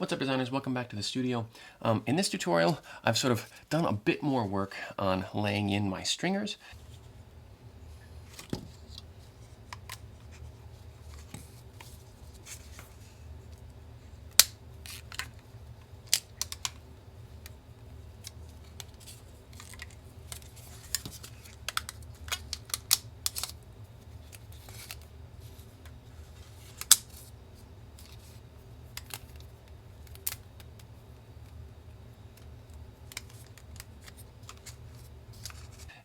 What's up, designers? Welcome back to the studio. In this tutorial, I've sort of done a bit more work on laying in my stringers.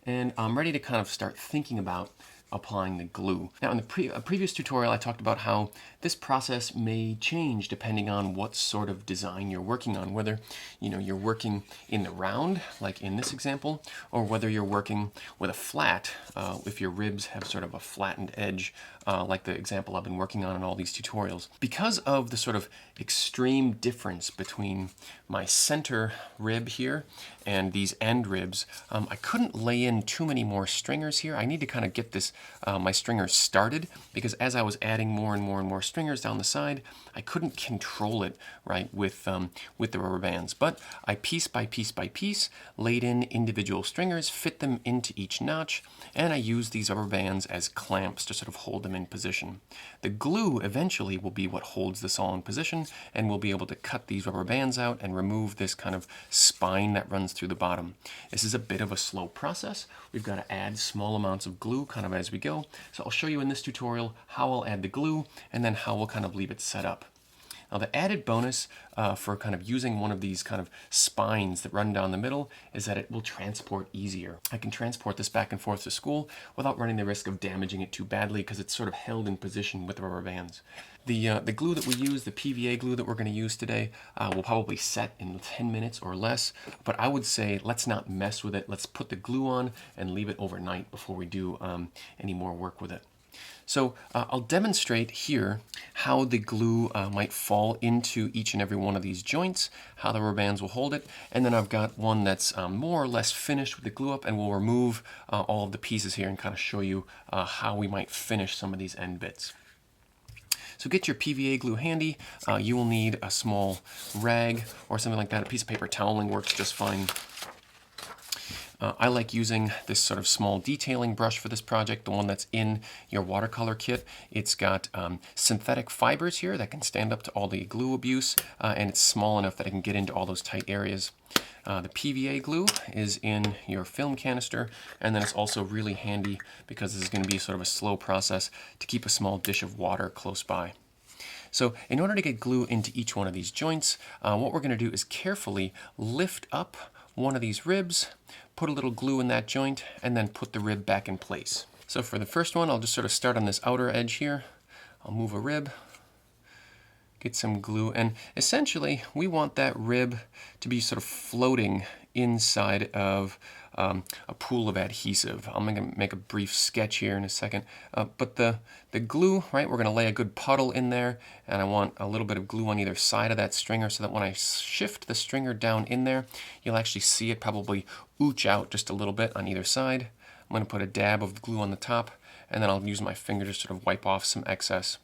And I'm ready to kind of start thinking about applying the glue. Now, in the previous tutorial, I talked about how this process may change depending on what sort of design you're working on, whether you're working in the round, like in this example, or whether you're working with a flat, if your ribs have sort of a flattened edge, like the example I've been working on in all these tutorials. Because of the sort of extreme difference between my center rib here and these end ribs, I couldn't lay in too many more stringers here. I need to kind of get this my stringers started, because as I was adding more and more stringers down the side, I couldn't control it right with the rubber bands. But I piece by piece laid in individual stringers, fit them into each notch, and I used these rubber bands as clamps to sort of hold them in position. The glue eventually will be what holds this all in position, and we'll be able to cut these rubber bands out and remove this kind of spine that runs through the bottom. This is a bit of a slow process. We've got to add small amounts of glue kind of as we go. So I'll show you in this tutorial how I'll add the glue and then how we'll kind of leave it set up. Now, the added bonus for kind of using one of these kind of spines that run down the middle is that it will transport easier. I can transport this back and forth to school without running the risk of damaging it too badly, because it's sort of held in position with the rubber bands. The glue that we use, the PVA glue that we're going to use today, will probably set in 10 minutes or less, but I would say let's not mess with it. Let's put the glue on and leave it overnight before we do any more work with it. So I'll demonstrate here how the glue might fall into each and every one of these joints, how the rubber bands will hold it, and then I've got one that's more or less finished with the glue up, and we'll remove all of the pieces here and kind of show you how we might finish some of these end bits. So get your PVA glue handy. You will need a small rag or something like that. A piece of paper toweling works just fine. I like using this sort of small detailing brush for this project, the one that's in your watercolor kit. It's got synthetic fibers here that can stand up to all the glue abuse, and it's small enough that it can get into all those tight areas. The PVA glue is in your film canister, and then it's also really handy because this is going to be sort of a slow process to keep a small dish of water close by. So in order to get glue into each one of these joints, what we're going to do is carefully lift up one of these ribs, put a little glue in that joint, and then put the rib back in place. So for the first one, I'll just sort of start on this outer edge here. I'll move a rib, get some glue, and essentially we want that rib to be sort of floating inside of a pool of adhesive. I'm going to make a brief sketch here in a second, but the glue, right, we're going to lay a good puddle in there, and I want a little bit of glue on either side of that stringer so that when I shift the stringer down in there, you'll actually see it probably ooch out just a little bit on either side. I'm going to put a dab of glue on the top, and then I'll use my finger to sort of wipe off some excess.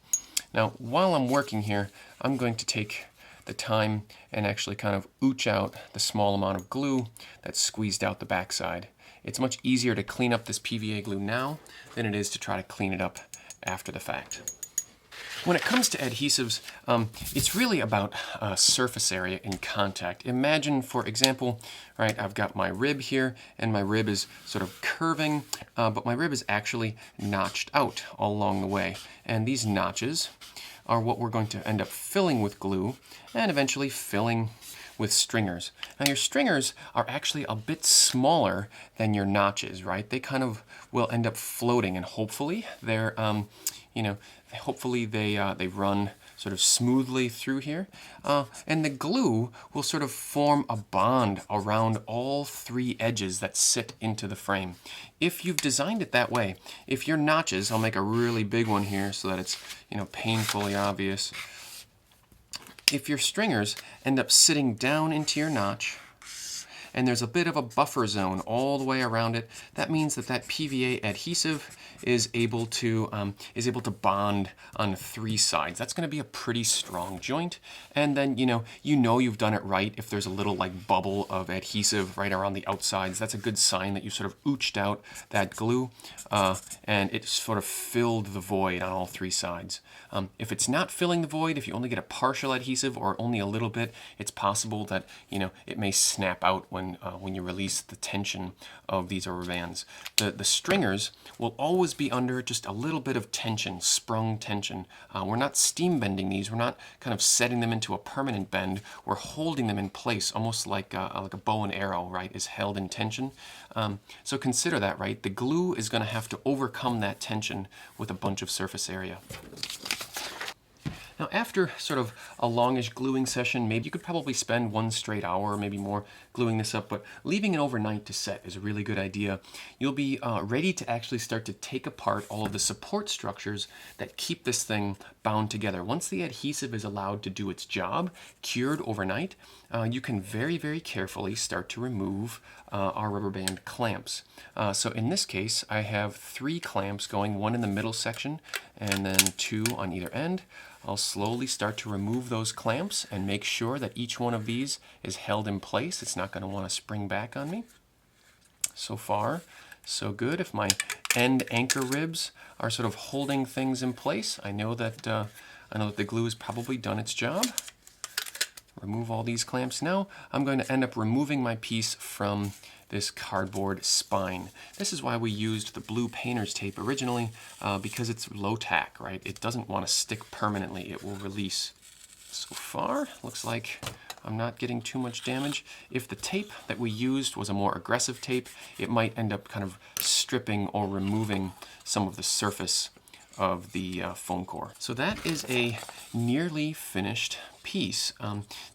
Now, while I'm working here, I'm going to take the time and actually kind of ooch out the small amount of glue that's squeezed out the backside. It's much easier to clean up this PVA glue now than it is to try to clean it up after the fact. When it comes to adhesives, it's really about surface area and contact. Imagine, for example, right, I've got my rib here, and my rib is sort of curving, but my rib is actually notched out all along the way. And these notches are what we're going to end up filling with glue and eventually filling with stringers. Now, your stringers are actually a bit smaller than your notches, right? They kind of will end up floating, and hopefully they're hopefully they run sort of smoothly through here, and the glue will sort of form a bond around all three edges that sit into the frame. If you've designed it that way, if your notches, I'll make a really big one here so that it's painfully obvious. If your stringers end up sitting down into your notch, and there's a bit of a buffer zone all the way around it. That means that that PVA adhesive is able to bond on 3 sides. That's going to be a pretty strong joint. And then you know you've done it right if there's a little like bubble of adhesive right around the outsides. That's a good sign that you sort of ooched out that glue and it sort of filled the void on all 3 sides. If it's not filling the void, if you only get a partial adhesive or only a little bit, it's possible that it may snap out when you release the tension of these rubber bands. The stringers will always be under just a little bit of tension, sprung tension. We're not steam bending these. We're not kind of setting them into a permanent bend. We're holding them in place, almost like a bow and arrow, right, is held in tension. So consider that, right? The glue is going to have to overcome that tension with a bunch of surface area. Now, after sort of a longish gluing session, maybe you could probably spend 1 straight hour or maybe more gluing this up, but leaving it overnight to set is a really good idea. You'll be ready to actually start to take apart all of the support structures that keep this thing bound together. Once the adhesive is allowed to do its job, cured overnight, you can very, very carefully start to remove our rubber band clamps. So in this case, I have 3 clamps going, 1 in the middle section and then 2 on either end. I'll slowly start to remove those clamps and make sure that each one of these is held in place. It's not going to want to spring back on me. So far, so good. If my end anchor ribs are sort of holding things in place, I know that the glue has probably done its job. Remove all these clamps. Now I'm going to end up removing my piece from this cardboard spine. This is why we used the blue painter's tape originally, because it's low tack, right? It doesn't want to stick permanently. It will release. So far, looks like I'm not getting too much damage. If the tape that we used was a more aggressive tape, it might end up kind of stripping or removing some of the surface of the foam core. So that is a nearly finished piece.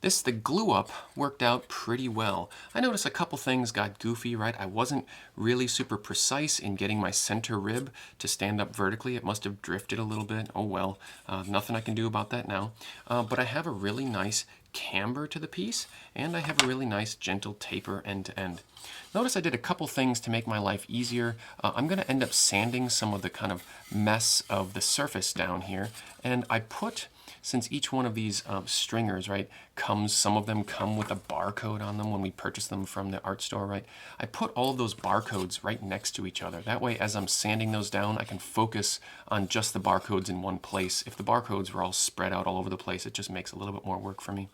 The glue up worked out pretty well. I noticed a couple things got goofy, right? I wasn't really super precise in getting my center rib to stand up vertically. It must have drifted a little bit. Oh well, nothing I can do about that now. But I have a really nice camber to the piece, and I have a really nice gentle taper end to end. Notice I did a couple things to make my life easier. I'm going to end up sanding some of the kind of mess of the surface down here, and I put, since each one of these stringers, right, some of them come with a barcode on them when we purchase them from the art store, right? I put all of those barcodes right next to each other. That way, as I'm sanding those down, I can focus on just the barcodes in one place. If the barcodes were all spread out all over the place, it just makes a little bit more work for me.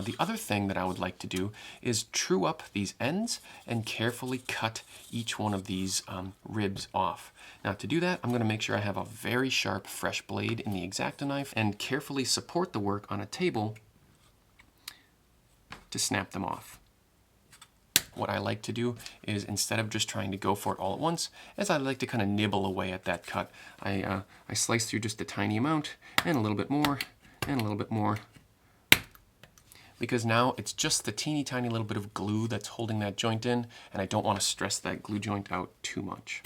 The other thing that I would like to do is true up these ends and carefully cut each one of these ribs off. Now to do that, I'm going to make sure I have a very sharp, fresh blade in the X-Acto knife and carefully support the work on a table to snap them off. What I like to do is, instead of just trying to go for it all at once, is I like to kind of nibble away at that cut. I slice through just a tiny amount, and a little bit more, and a little bit more, because now it's just the teeny tiny little bit of glue that's holding that joint in, and I don't want to stress that glue joint out too much.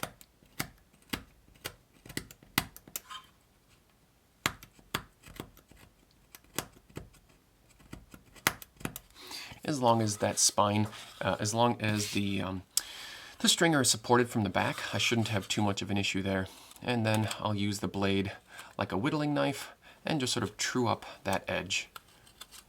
As long as that spine, as long as the stringer is supported from the back, I shouldn't have too much of an issue there. And then I'll use the blade like a whittling knife and just sort of true up that edge,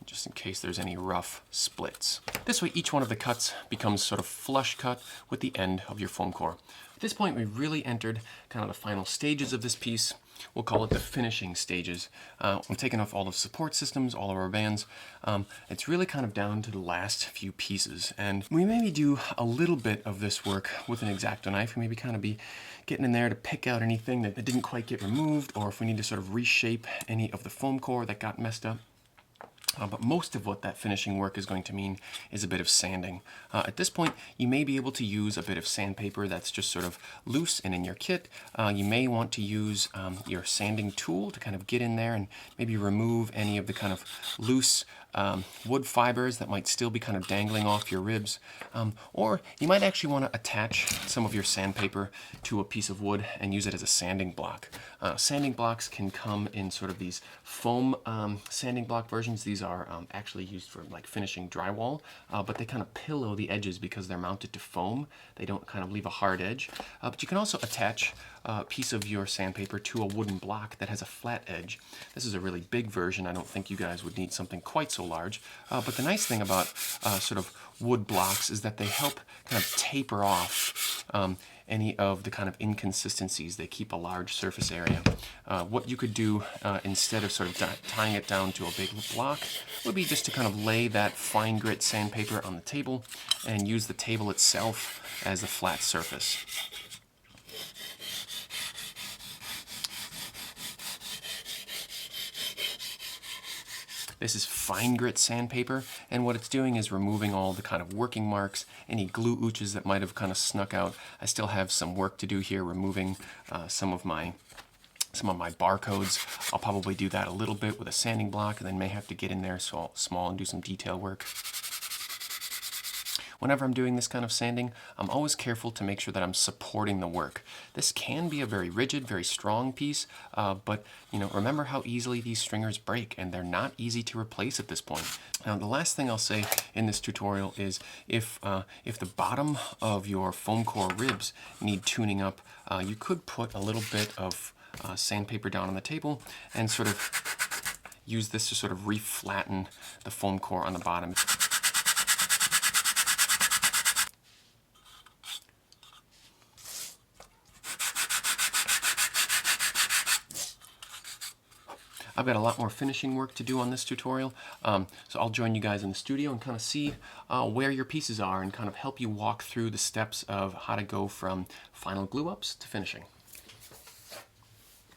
just in case there's any rough splits. This way each one of the cuts becomes sort of flush cut with the end of your foam core. At this point, we've really entered kind of the final stages of this piece. We'll call it the finishing stages. I'm taking off all the support systems, all of our bands. It's really kind of down to the last few pieces. And we maybe do a little bit of this work with an X-Acto knife. We maybe kind of be getting in there to pick out anything that didn't quite get removed, or if we need to sort of reshape any of the foam core that got messed up. But most of what that finishing work is going to mean is a bit of sanding. At this point, you may be able to use a bit of sandpaper that's just sort of loose and in your kit. You may want to use your sanding tool to kind of get in there and maybe remove any of the kind of loose wood fibers that might still be kind of dangling off your ribs. Or you might actually want to attach some of your sandpaper to a piece of wood and use it as a sanding block. Sanding blocks can come in sort of these foam sanding block versions. These are actually used for like finishing drywall, but they kind of pillow the edges because they're mounted to foam. They don't kind of leave a hard edge. But you can also attach a piece of your sandpaper to a wooden block that has a flat edge. This is a really big version. I don't think you guys would need something quite so large. But the nice thing about sort of wood blocks is that they help kind of taper off any of the kind of inconsistencies. They keep a large surface area. What you could do instead of sort of tying it down to a big block would be just to kind of lay that fine grit sandpaper on the table and use the table itself as a flat surface. This is fine grit sandpaper, and what it's doing is removing all the kind of working marks, any glue ooches that might have kind of snuck out. I still have some work to do here, removing some of my barcodes. I'll probably do that a little bit with a sanding block, and then may have to get in there small and do some detail work. Whenever I'm doing this kind of sanding, I'm always careful to make sure that I'm supporting the work. This can be a very rigid, very strong piece, but remember how easily these stringers break, and they're not easy to replace at this point. Now, the last thing I'll say in this tutorial is if the bottom of your foam core ribs need tuning up, you could put a little bit of sandpaper down on the table and sort of use this to sort of re-flatten the foam core on the bottom. I've got a lot more finishing work to do on this tutorial, so I'll join you guys in the studio and kind of see where your pieces are and kind of help you walk through the steps of how to go from final glue ups to finishing.